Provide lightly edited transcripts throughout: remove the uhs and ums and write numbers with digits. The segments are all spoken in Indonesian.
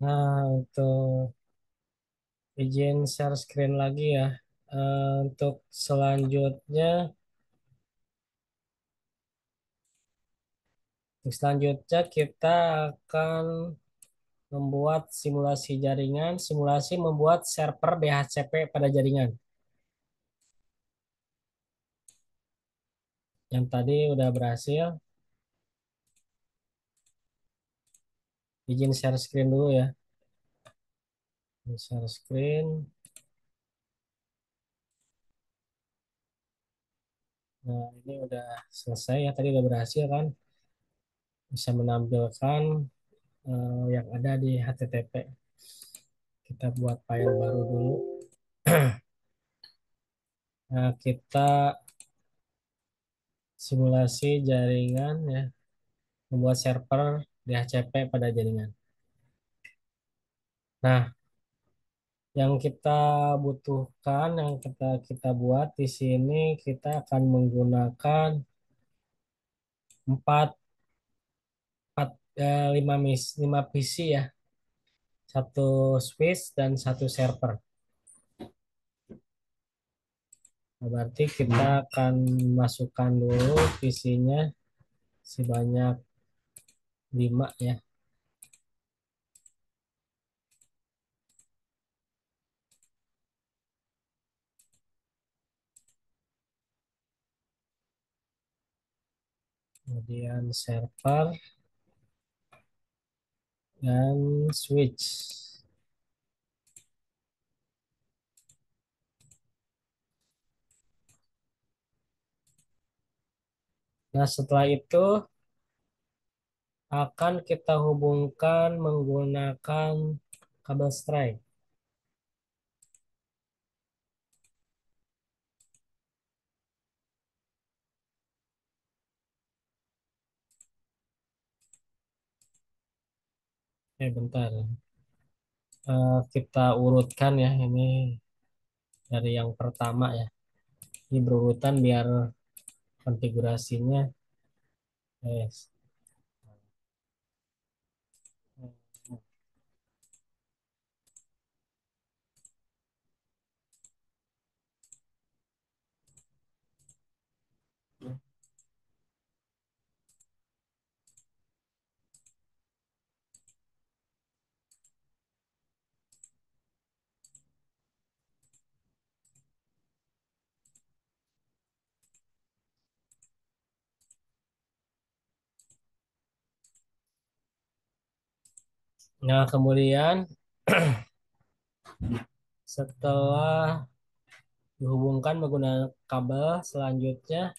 Nah, untuk izin share screen lagi ya. Untuk selanjutnya kita akan membuat simulasi jaringan, simulasi membuat server DHCP pada jaringan. Yang tadi udah berhasil. Izin share screen dulu ya. Share screen. Nah, ini udah selesai ya. Tadi udah berhasil kan. Bisa menampilkan yang ada di HTTP. Kita buat file baru dulu. Nah, kita simulasi jaringan ya, membuat server DHCP pada jaringan. Nah, yang kita butuhkan, yang kita buat di sini, kita akan menggunakan 4, 5 PC ya, satu switch dan satu server. Nah, berarti kita akan masukkan dulu PC-nya sebanyak 5 ya. Kemudian server dan switch. Nah, setelah itu akan kita hubungkan menggunakan kabel string. Bentar. Kita urutkan ya, ini dari yang pertama ya. Ini berurutan biar konfigurasinya. Yes. Nah, kemudian setelah dihubungkan menggunakan kabel, selanjutnya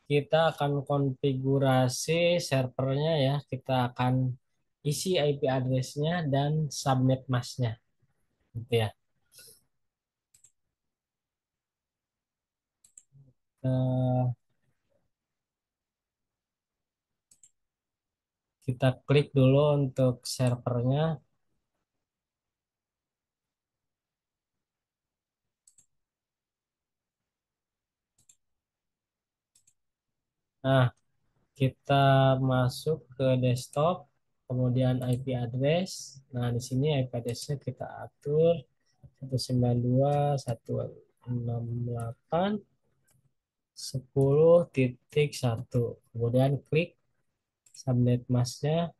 kita akan konfigurasi servernya ya. Kita akan isi IP address-nya dan subnet mask-nya. Gitu ya. Eh, kita klik dulu untuk servernya. Nah, kita masuk ke desktop, kemudian IP address. Nah, di sini IP address-nya kita atur 192.168.10.1. Kemudian klik subnet mask-nya.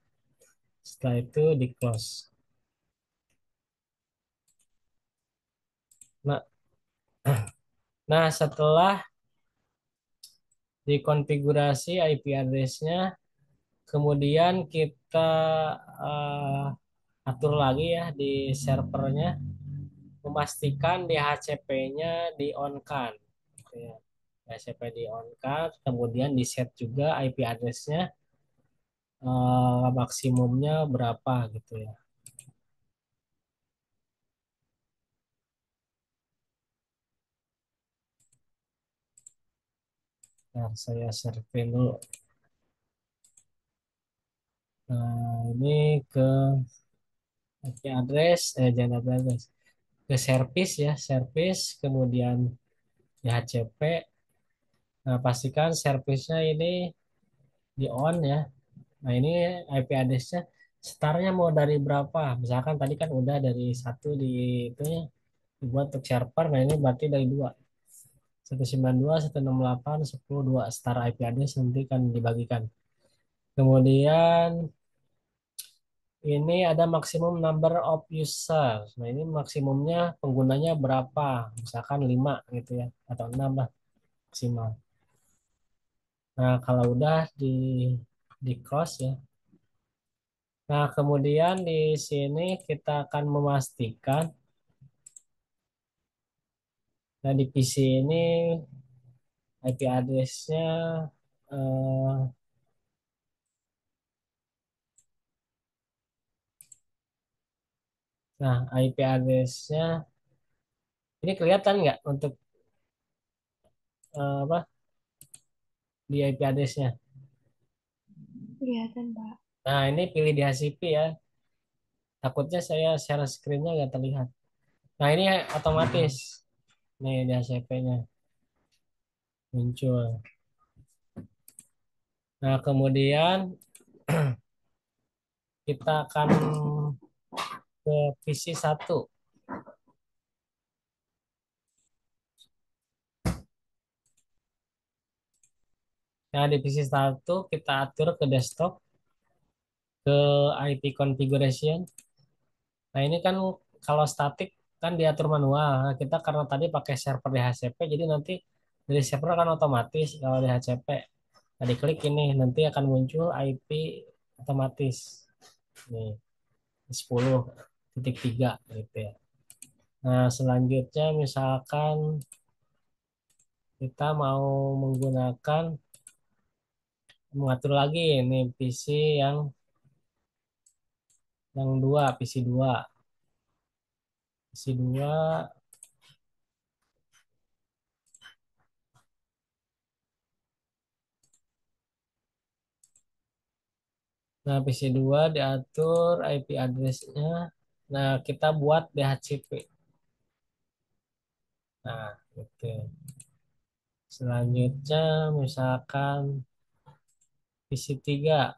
Setelah itu di close. Nah, nah, setelah dikonfigurasi IP address-nya, kemudian kita atur lagi ya di servernya, memastikan DHCP-nya di on-kan. Gitu ya. DHCP di on-kan, kemudian di set juga IP address-nya maksimumnya berapa gitu ya. Nah, saya share dulu. Nah, ini ke IP address, jangan IP address, ke service ya, service, kemudian DHCP. Nah, pastikan service-nya ini di on ya. Nah, ini IP address-nya Startnya mau dari berapa? Misalkan tadi kan udah dari satu di itu ya dibuat untuk server. Nah ini berarti dari dua. 192, 168, 10, 2 star IP address nanti kan dibagikan. Kemudian ini ada maksimum number of user. Nah ini maksimumnya penggunanya berapa? Misalkan 5 gitu ya atau 6 lah maksimal. Nah kalau udah di cross ya. Nah kemudian di sini kita akan memastikan. Nah di PC ini IP address-nya eh, nah IP address-nya ini kelihatan nggak untuk apa di IP address-nya. Kelihatan, Pak. Nah ini pilih di HCP ya. Takutnya saya share screen-nya nggak terlihat. Nah ini otomatis nih di HCP-nya muncul. Nah kemudian kita akan ke PC satu. Nah di PC satu kita atur ke desktop ke IP configuration. Nah ini kan kalau statik kan diatur manual. Nah, kita karena tadi pakai server di HCP, jadi nanti dari server kan otomatis kalau di HCP. Nah, diklik ini nanti akan muncul IP otomatis. Nih 10.3 gitu ya. Nah selanjutnya misalkan kita mau menggunakan mengatur lagi ini PC yang dua, PC dua, PC dua. Nah, PC 2 diatur IP address-nya. Nah, kita buat DHCP. Nah, oke. Selanjutnya, misalkan PC 3.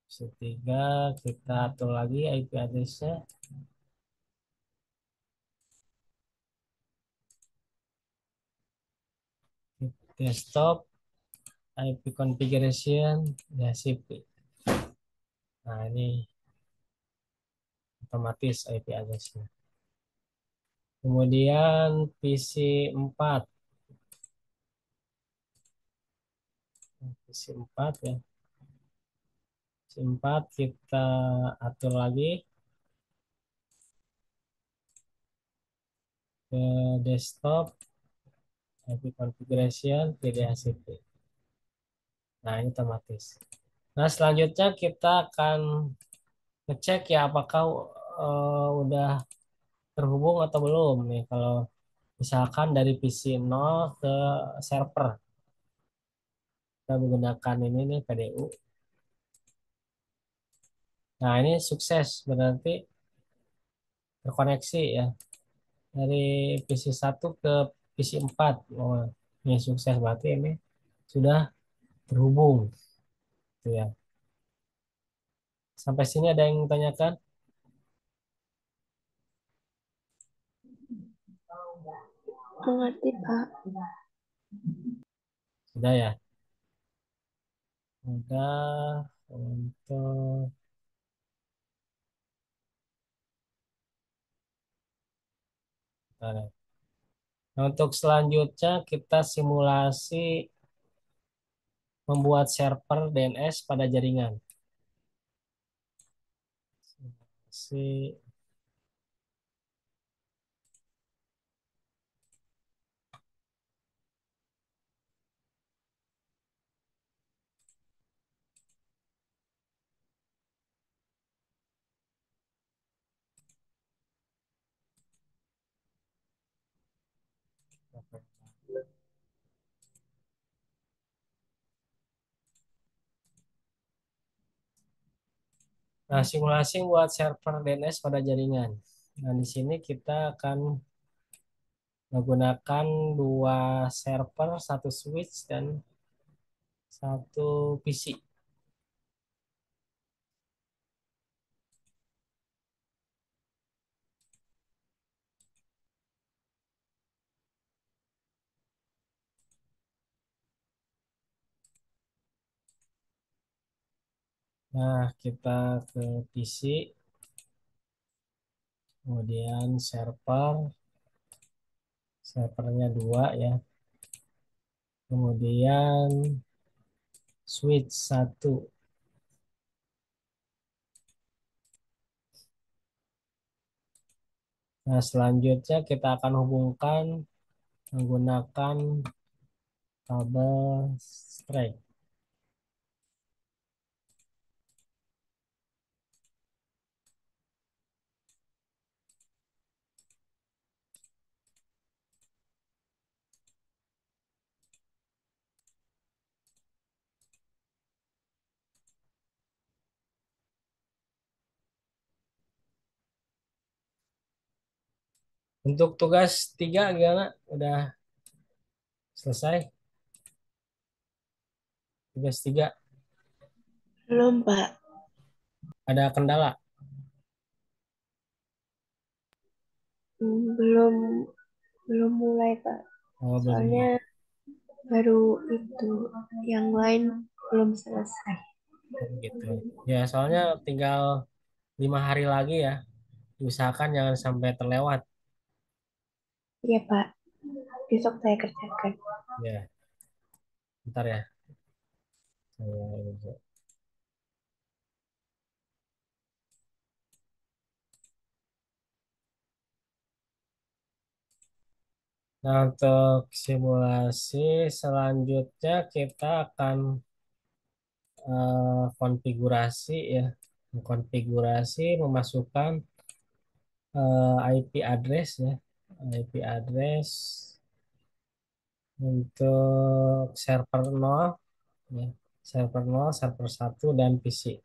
PC 3, kita atur lagi IP address-nya. Desktop, IP configuration, DHCP. Nah, ini otomatis IP address-nya. Kemudian PC 4. PC 4 ya. PC 4 kita atur lagi ke desktop, IP configuration, PDHCP. Nah, ini otomatis. Nah, selanjutnya kita akan ngecek ya apakah udah terhubung atau belum nih. Kalau misalkan dari PC 0 ke server, kita menggunakan ini nih PDU. Nah, ini sukses berarti terkoneksi ya dari PC 1 ke PC 4. Oh, ini sukses berarti ini sudah terhubung gitu ya. Sampai sini ada yang tanyakan? Mengerti, Pak. Sudah ya. Udah untuk Nah, untuk selanjutnya kita simulasi membuat server DNS pada jaringan. Si Nah, simulasi buat server DNS pada jaringan. Nah, di sini kita akan menggunakan dua server, satu switch dan satu PC. Nah, kita ke PC, kemudian servernya dua ya. Kemudian switch satu. Nah, selanjutnya kita akan hubungkan menggunakan kabel straight. Untuk tugas tiga gimana? Udah selesai? Tugas tiga Belum, Pak. ada kendala? Belum belum mulai, Pak. Oh, belum. Soalnya baru itu, yang lain belum selesai. Oh, gitu. Ya, soalnya tinggal 5 hari lagi ya. Usahakan jangan sampai terlewat. Iya, Pak. Besok saya kerjakan. Ya, bentar ya. Saya- Nah, untuk simulasi selanjutnya kita akan konfigurasi ya. Konfigurasi memasukkan IP address ya. IP address untuk server nol ya. Server nol, server satu dan PC.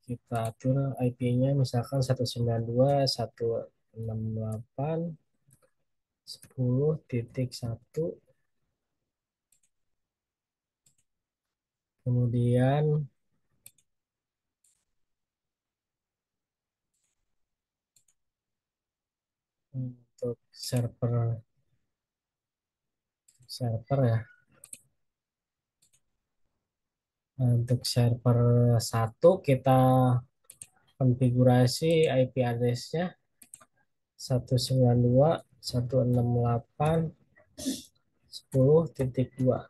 Kita atur IP-nya misalkan 192.168.10.1. Kemudian untuk server ya. Nah, untuk server satu kita konfigurasi IP address-nya 192.168.10.2.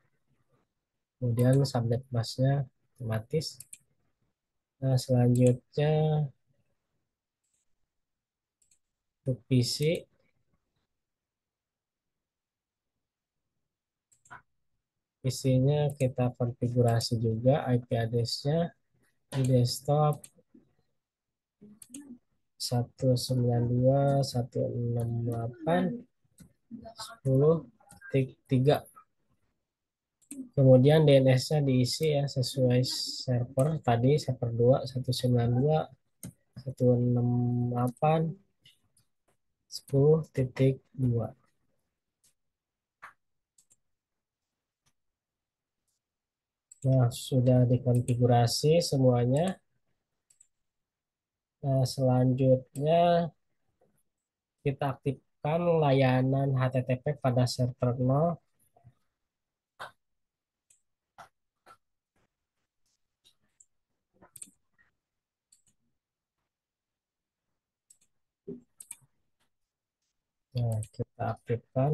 Kemudian subnet mask-nya otomatis. Nah, selanjutnya untuk PC, PC-nya kita konfigurasi juga IP address-nya di desktop 192.168.10.3. Kemudian DNS-nya diisi ya sesuai server tadi, server 2 192.168.10.2. Nah, sudah dikonfigurasi semuanya. Nah, selanjutnya kita aktifkan layanan HTTP pada server nol. Nah, kita aktifkan.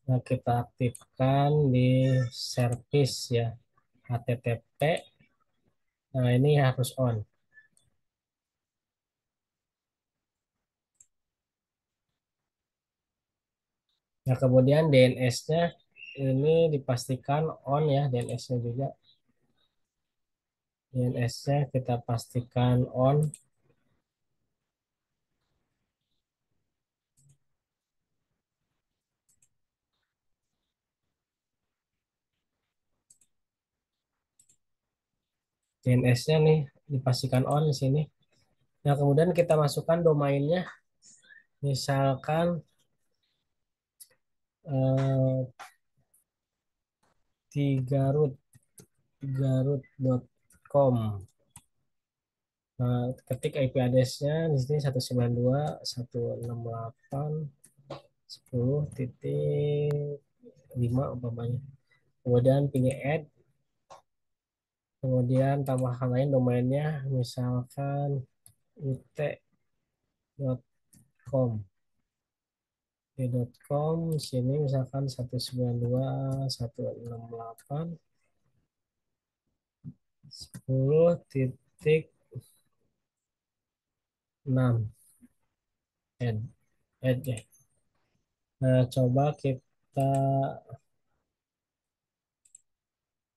Nah, kita aktifkan di service ya, HTTP. Nah, ini harus on. Nah, kemudian DNS-nya ini dipastikan on ya, DNS-nya juga. DNS-nya kita pastikan on. DNS-nya nih dipastikan on di sini. Nah, kemudian kita masukkan domainnya, misalkan eh, tigarut, tigarut.com. Nah, ketik IP address-nya di sini 192.168.10.5 umpamanya. Kemudian pilih add, kemudian tambahkan lain domainnya, misalkan ut.com. Di .com sini misalkan 192.168.10.6 add add ya. Nah, coba kita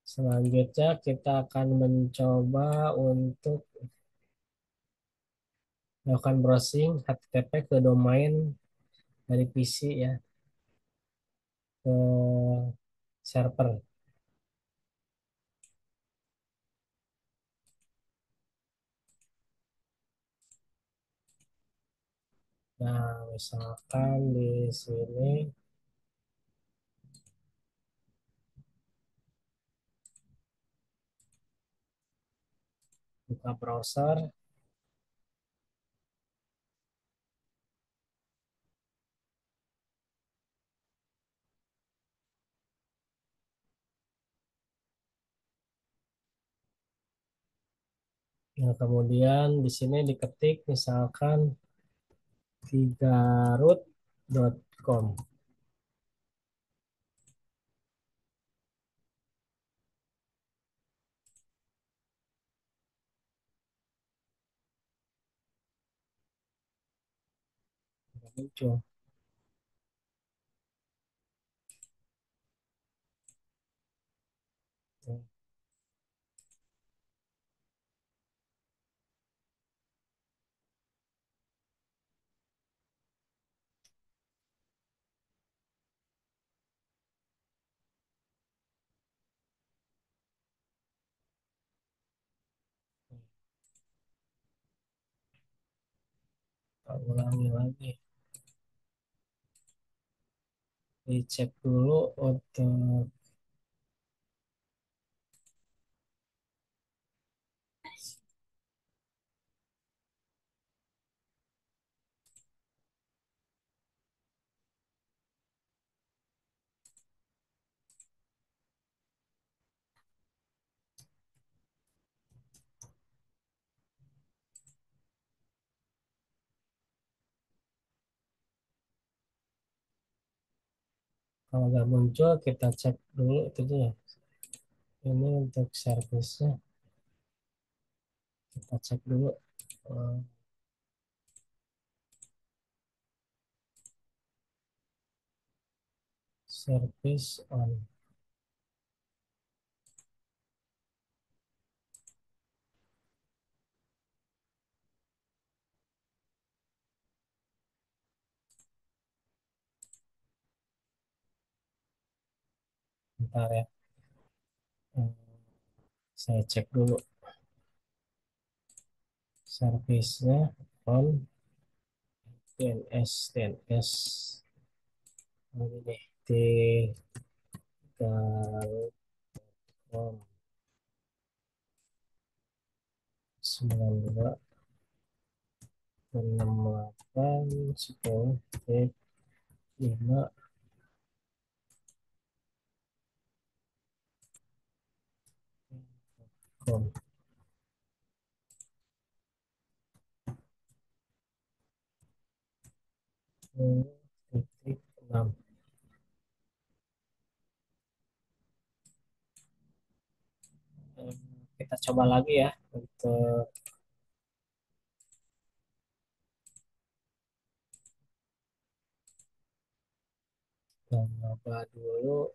selanjutnya kita akan mencoba untuk melakukan browsing HTTP ke domain dari PC ya, ke server. Nah, misalkan di sini buka browser. Nah, kemudian di sini diketik misalkan tigarut.com. Muncul. Kita ulangi lagi. Dicek dulu untuk kalau nggak muncul kita cek dulu itu ya. Ini untuk servisnya kita cek dulu. eh, Service on. Bentar ya. Eh, saya cek dulu servisnya on DNS ini tiga.com 92.68.10.5 com. Titik 6. Kita coba lagi ya untuk Coba dulu.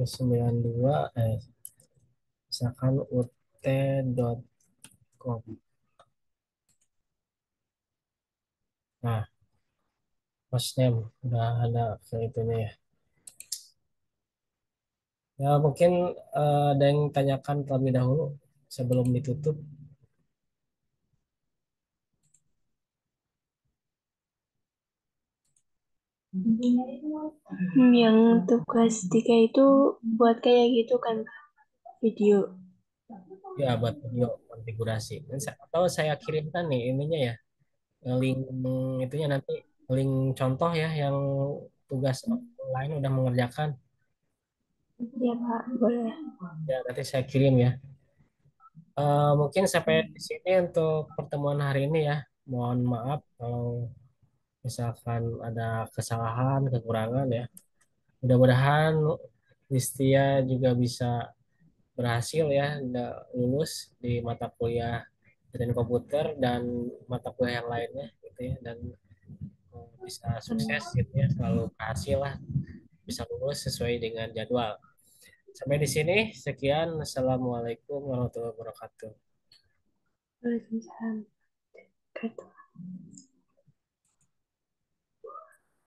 92 misalkan ut.com. Nah, first name udah ada ke itunya ya. Ya mungkin ada yang tanyakan terlebih dahulu sebelum ditutup. Yang tugas 3 itu buat kayak gitu kan, Kak? Video. Ya buat video konfigurasi. Atau saya kirimkan nih ininya ya, link itunya nanti, link contoh ya yang tugas online udah mengerjakan. Ya, Pak, boleh. Ya nanti saya kirim ya. Mungkin sampai di sini untuk pertemuan hari ini ya. Mohon maaf kalau misalkan ada kesalahan, kekurangan ya. Mudah-mudahan Listia juga bisa berhasil ya, lulus di mata kuliah dan komputer dan mata kuliah yang lainnya gitu ya, dan bisa sukses gitu ya, selalu berhasil lah, bisa lulus sesuai dengan jadwal. Sampai di sini, sekian. Assalamualaikum warahmatullahi wabarakatuh. Waalaikumsalam. Kata.